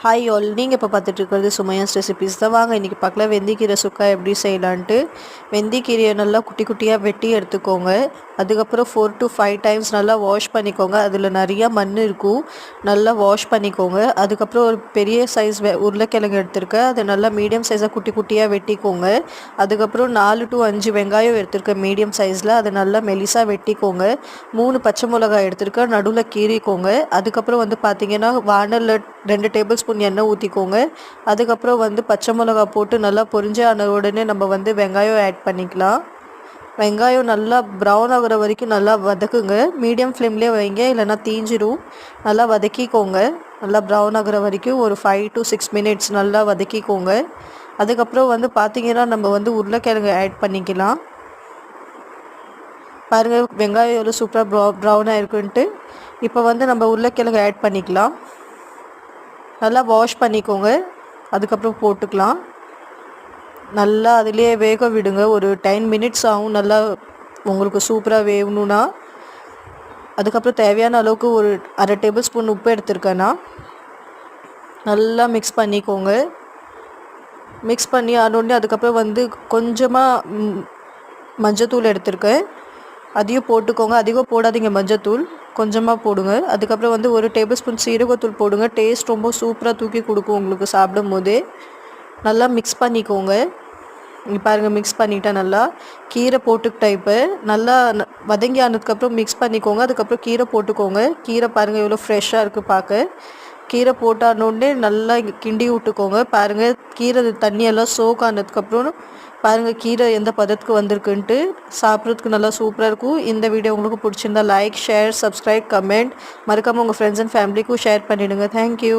Hi all, நீங்கள் இப்போ பார்த்துட்டு இருக்கிறது சுமையாஸ் ரெசிபீஸ் தான். வாங்க இன்றைக்கி பார்க்கலாம் வெந்தயக்கீரை சுக்கா எப்படி செய்யலான்ட்டு. வெந்தயக்கீரையை நல்லா குட்டி குட்டியாக வெட்டி எடுத்துக்கோங்க. அதுக்கப்புறம் 4 to 5 டைம்ஸ் நல்லா வாஷ் பண்ணிக்கோங்க. அதில் நிறையா மண் இருக்கும், நல்லா வாஷ் பண்ணிக்கோங்க. அதுக்கப்புறம் ஒரு பெரிய சைஸ் உருளைக்கிழங்கு எடுத்துருக்கேன், அதை நல்லா மீடியம் சைஸாக குட்டி குட்டியாக வெட்டிக்கோங்க. அதுக்கப்புறம் 4 to 5 வெங்காயம் எடுத்துருக்கேன் மீடியம் சைஸில், அதை நல்லா மெலிசாக வெட்டிக்கோங்க. 3 பச்சை மிளகாய் எடுத்துருக்கேன், நடுவில் கீறிக்கோங்க. அதுக்கப்புறம் பார்த்திங்கன்னா வானலில் 2 டேபிள் ஸ்பூன் எண்ணெய் ஊற்றிக்கோங்க. அதுக்கப்புறம் பச்சை மிளகா போட்டு நல்லா பொரிஞ்ச ஆன உடனே நம்ம வெங்காயம் ஆட் பண்ணிக்கலாம். வெங்காயம் நல்லா ப்ரௌன் ஆகிற வரைக்கும் நல்லா வதக்குங்க. மீடியம் ஃப்ளேம்லேயே வைங்க, இல்லைன்னா தீஞ்சிரும். நல்லா வதக்கிக்கோங்க. நல்லா ப்ரௌன் ஆகிற வரைக்கும் ஒரு 5 to 6 மினிட்ஸ் நல்லா வதக்கிக்கோங்க. அதுக்கப்புறம் பார்த்திங்கன்னா நம்ம உருளைக்கிழங்கு ஆட் பண்ணிக்கலாம். பாருங்கள் வெங்காயம் எவ்வளோ சூப்பராக ப்ரௌனாக இருக்குன்ட்டு. இப்போ நம்ம உருளைக்கிழங்கு ஆட் பண்ணிக்கலாம். நல்லா வாஷ் பண்ணிக்கோங்க. அதுக்கப்புறம் போட்டுக்கலாம். நல்லா அதிலே வேக விடுங்க. ஒரு 10 மினிட்ஸ் ஆகும் நல்லா உங்களுக்கு சூப்பராக வேகணுன்னா. அதுக்கப்புறம் தேவையான அளவுக்கு ஒரு அரை டேபிள் ஸ்பூன் உப்பு எடுத்துருக்கேன்னா நல்லா மிக்ஸ் பண்ணிக்கோங்க. மிக்ஸ் பண்ணி ஆனோடனே அதுக்கப்புறம் கொஞ்சமாக மஞ்சத்தூள் எடுத்துருக்கேன், அதையும் போட்டுக்கோங்க. அதிகம் போடாதீங்க, மஞ்சத்தூள் கொஞ்சமாக போடுங்க. அதுக்கப்புறம் ஒரு டேபிள் ஸ்பூன் சீரகத்தூள் போடுங்க. டேஸ்ட் ரொம்ப சூப்பராக தூக்கி கொடுக்கும் உங்களுக்கு சாப்பிடும் போதே. நல்லா மிக்ஸ் பண்ணிக்கோங்க. இங்கே பாருங்கள், மிக்ஸ் பண்ணிவிட்டேன். நல்லா கீரை போட்டுக்கிட்டேன். இப்போ நல்லா வதங்கி ஆனதுக்கப்புறம் மிக்ஸ் பண்ணிக்கோங்க. அதுக்கப்புறம் கீரை போட்டுக்கோங்க. கீரை பாருங்கள் எவ்வளோ ஃப்ரெஷ்ஷாக இருக்குது பார்க்க. கீரை போட்டானோடனே நல்லா கிண்டி விட்டுக்கோங்க. பாருங்கள் கீரை தண்ணியெல்லாம் சோக் ஆனதுக்கப்புறம் பாருங்கள் கீரை எந்த பதத்துக்கு வந்திருக்குன்ட்டு. சாப்பிட்றதுக்கு நல்லா சூப்பராக இருக்கும். இந்த வீடியோ உங்களுக்கு பிடிச்சிருந்தா லைக், ஷேர், சப்ஸ்கிரைப், கமெண்ட் மறக்காமல் உங்கள் ஃப்ரெண்ட்ஸ் அண்ட் ஃபேமிலிக்கும் ஷேர் பண்ணிவிடுங்க. தேங்க்யூ.